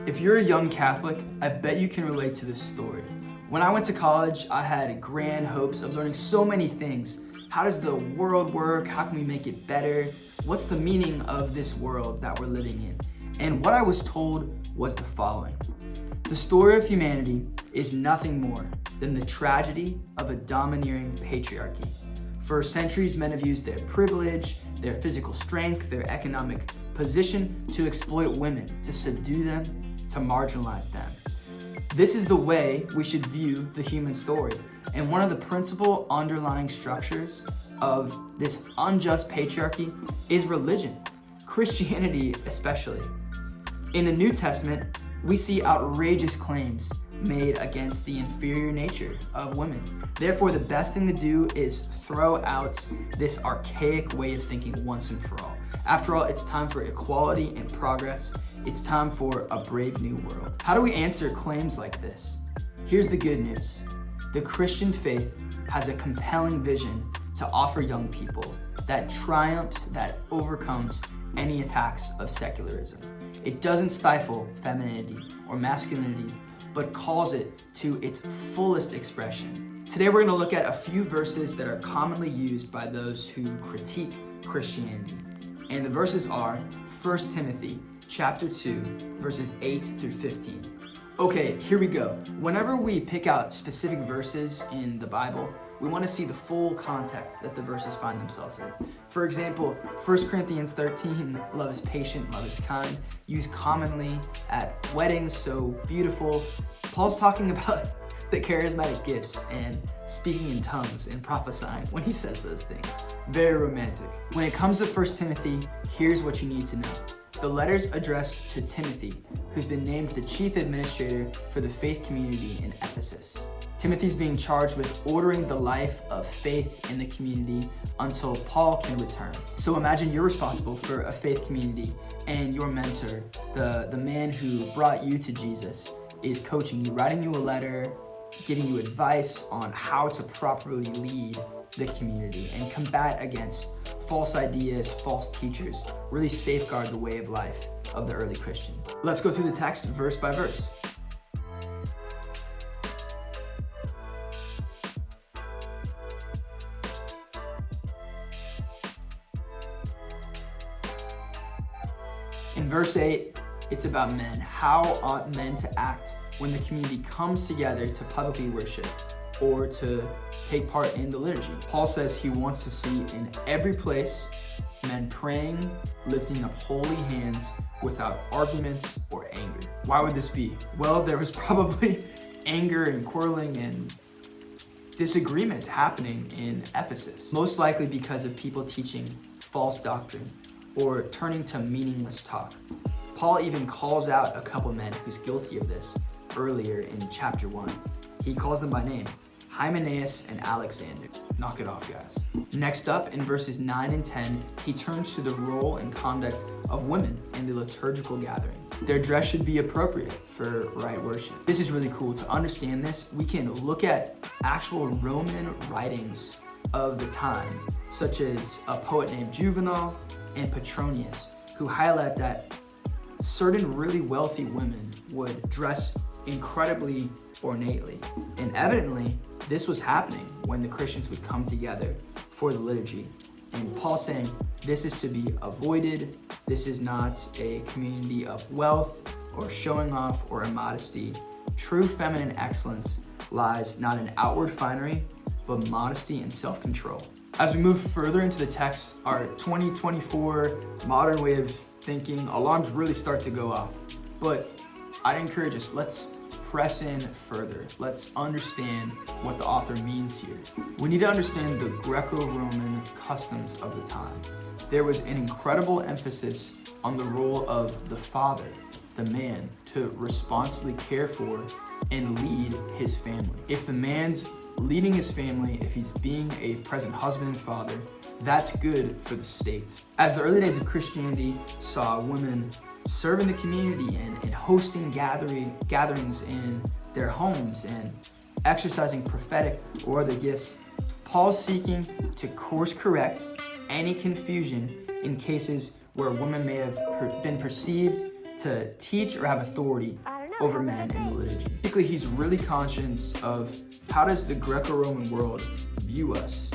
If you're a young Catholic, I bet you can relate to this story. When I went to college, I had grand hopes of learning so many things. How does the world work? How can we make it better? What's the meaning of this world that we're living in? And what I was told was the following. The story of humanity is nothing more than the tragedy of a domineering patriarchy. For centuries, men have used their privilege, their physical strength, their economic position to exploit women, to subdue them, to marginalize them. This is the way we should view the human story. And one of the principal underlying structures of this unjust patriarchy is religion, Christianity especially. In the New Testament, we see outrageous claims made against the inferior nature of women. Therefore, the best thing to do is throw out this archaic way of thinking once and for all. After all, it's time for equality and progress. It's time for a brave new world. How do we answer claims like this? Here's the good news. The Christian faith has a compelling vision to offer young people that triumphs, that overcomes any attacks of secularism. It doesn't stifle femininity or masculinity, but calls it to its fullest expression. Today we're going to look at a few verses that are commonly used by those who critique Christianity. And the verses are 1 Timothy chapter 2, verses 8 through 15. Okay, here we go. Whenever we pick out specific verses in the Bible, we want to see the full context that the verses find themselves in. For example, 1 Corinthians 13, love is patient, love is kind, used commonly at weddings, so beautiful. Paul's talking about the charismatic gifts and speaking in tongues and prophesying when he says those things. Very romantic. When it comes to 1 Timothy, here's what you need to know. The letter's addressed to Timothy, who's been named the chief administrator for the faith community in Ephesus. Timothy's being charged with ordering the life of faith in the community until Paul can return. So imagine you're responsible for a faith community and your mentor, the man who brought you to Jesus, is coaching you, writing you a letter, giving you advice on how to properly lead the community and combat against false ideas, false teachers, really safeguard the way of life of the early Christians. Let's go through the text verse by verse. In verse 8, it's about men. How ought men to act when the community comes together to publicly worship or to take part in the liturgy? Paul says he wants to see in every place men praying, lifting up holy hands without arguments or anger. Why would this be? Well, there was probably anger and quarreling and disagreements happening in Ephesus, most likely because of people teaching false doctrine or turning to meaningless talk. Paul even calls out a couple men who's guilty of this earlier in chapter 1. He calls them by name, Hymenaeus and Alexander. Knock it off, guys. Next up, in verses 9 and 10, he turns to the role and conduct of women in the liturgical gathering. Their dress should be appropriate for right worship. This is really cool. To understand this, we can look at actual Roman writings of the time, such as a poet named Juvenal and Petronius, who highlight that certain really wealthy women would dress incredibly ornately. And evidently, this was happening when the Christians would come together for the liturgy. And Paul's saying this is to be avoided. This is not a community of wealth or showing off or immodesty. True feminine excellence lies not in outward finery, but modesty and self-control. As we move further into the text, our 2024 modern way of thinking, alarms really start to go off. But I'd encourage us, let's press in further. Let's understand what the author means here. We need to understand the Greco-Roman customs of the time. There was an incredible emphasis on the role of the father, the man, to responsibly care for and lead his family. If the man's leading his family, if he's being a present husband and father, that's good for the state. As the early days of Christianity saw women serving the community and hosting gatherings in their homes and exercising prophetic or other gifts, Paul's seeking to course correct any confusion in cases where women may have been perceived to teach or have authority over men in the liturgy. Basically, he's really conscious of how does the Greco-Roman world view us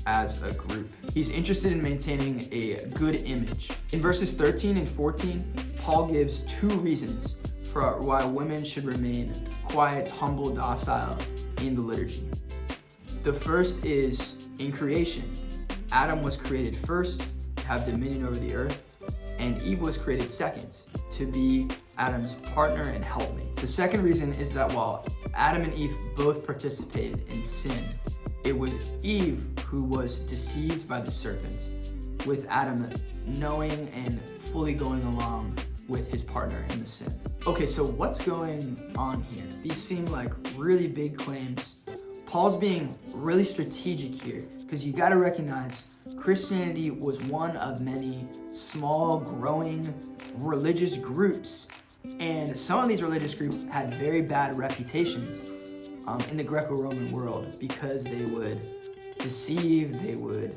as a group. He's interested in maintaining a good image. In verses 13 and 14, Paul gives 2 reasons for why women should remain quiet, humble, docile in the liturgy. The first is in creation. Adam was created first to have dominion over the earth, and Eve was created second to be Adam's partner and helpmate. The second reason is that while Adam and Eve both participated in sin, it was Eve who was deceived by the serpent, with Adam knowing and fully going along with his partner in the sin. Okay, so what's going on here? These seem like really big claims. Paul's being really strategic here because you gotta recognize Christianity was one of many small, growing religious groups. And some of these religious groups had very bad reputations in the Greco-Roman world because they would deceive, they would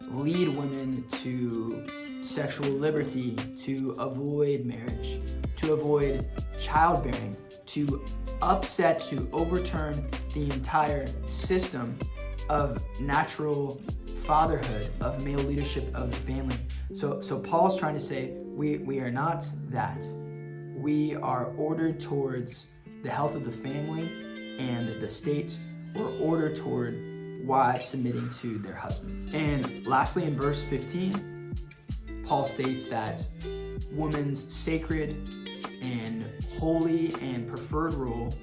lead women to sexual liberty, to avoid marriage, to avoid childbearing, to upset, to overturn the entire system of natural fatherhood, of male leadership of the family. So Paul's trying to say, we are not that. We are ordered towards the health of the family and the state. We're ordered toward wives submitting to their husbands. And lastly, in verse 15, Paul states that woman's sacred and holy and preferred role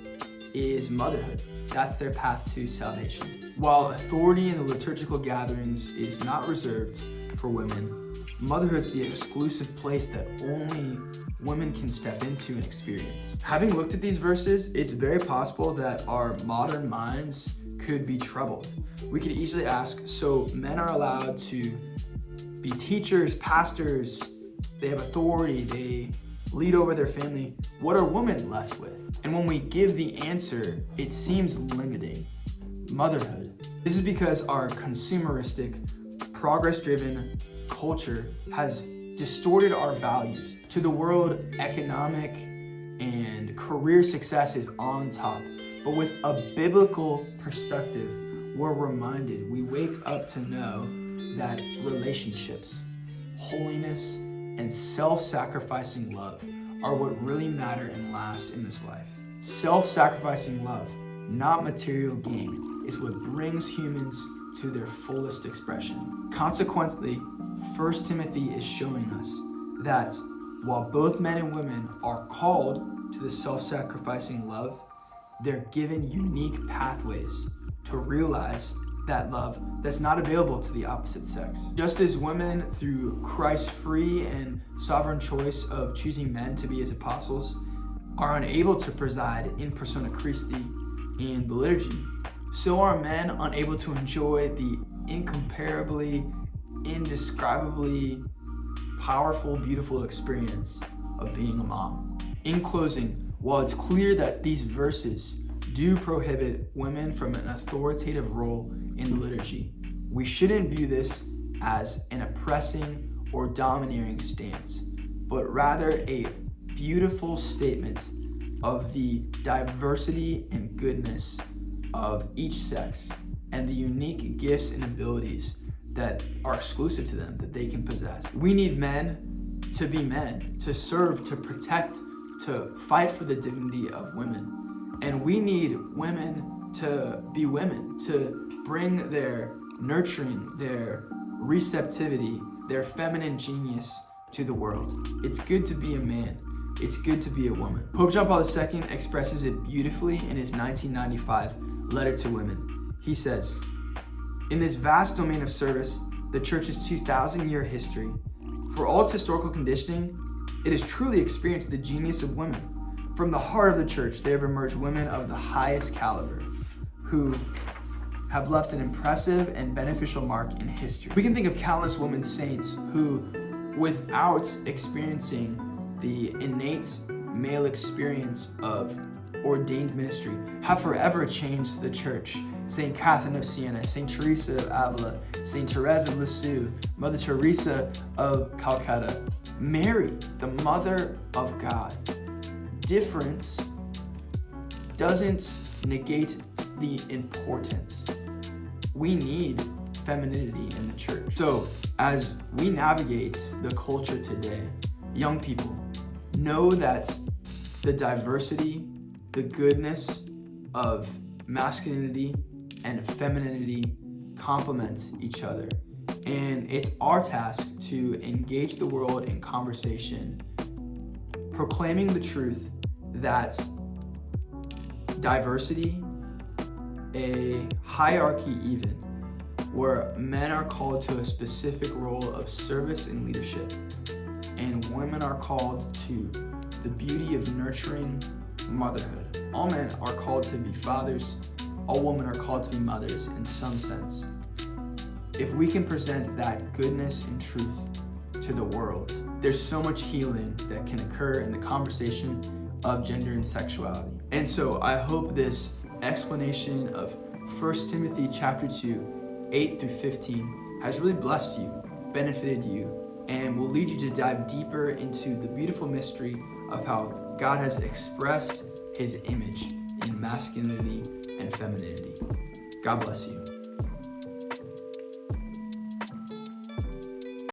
is motherhood. That's their path to salvation. While authority in the liturgical gatherings is not reserved for women, motherhood's the exclusive place that only women can step into and experience. Having looked at these verses, it's very possible that our modern minds could be troubled. We could easily ask, so men are allowed to be teachers, pastors, they have authority, they lead over their family. What are women left with? And when we give the answer, it seems limiting. Motherhood. This is because our consumeristic, progress-driven culture has distorted our values. To the world, economic and career success is on top. But with a biblical perspective, we're reminded, we wake up to know that relationships, holiness, and self-sacrificing love are what really matter and last in this life. Self-sacrificing love, not material gain, is what brings humans to their fullest expression. Consequently, 1 Timothy is showing us that while both men and women are called to the self-sacrificing love, they're given unique pathways to realize that love that's not available to the opposite sex. Just as women, through Christ's free and sovereign choice of choosing men to be his apostles, are unable to preside in persona Christi in the liturgy, so are men unable to enjoy the incomparably, indescribably powerful, beautiful experience of being a mom. In closing, while it's clear that these verses do prohibit women from an authoritative role in the liturgy, we shouldn't view this as an oppressing or domineering stance, but rather a beautiful statement of the diversity and goodness of each sex and the unique gifts and abilities that are exclusive to them that they can possess. We need men, to serve, to protect, to fight for the dignity of women. And we need women to be women, to bring their nurturing, their receptivity, their feminine genius to the world. It's good to be a man. It's good to be a woman. Pope John Paul II expresses it beautifully in his 1995 letter to women. He says, "In this vast domain of service, the Church's 2,000-year history, for all its historical conditioning, it has truly experienced the genius of women. From the heart of the Church, there have emerged women of the highest caliber who have left an impressive and beneficial mark in history." We can think of countless women saints who, without experiencing the innate male experience of ordained ministry have forever changed the church. St. Catherine of Siena, St. Teresa of Avila, St. Therese of Lisieux, Mother Teresa of Calcutta, Mary, the Mother of God. Difference doesn't negate the importance. We need femininity in the church. So as we navigate the culture today, young people, know that the diversity, the goodness of masculinity and femininity complement each other. And it's our task to engage the world in conversation, proclaiming the truth that diversity, a hierarchy even, where men are called to a specific role of service and leadership, and women are called to the beauty of nurturing motherhood. All men are called to be fathers, all women are called to be mothers in some sense. If we can present that goodness and truth to the world, there's so much healing that can occur in the conversation of gender and sexuality. And so I hope this explanation of 1 Timothy chapter 2, 8 through 15 has really blessed you, benefited you, and will lead you to dive deeper into the beautiful mystery of how God has expressed his image in masculinity and femininity. God bless you.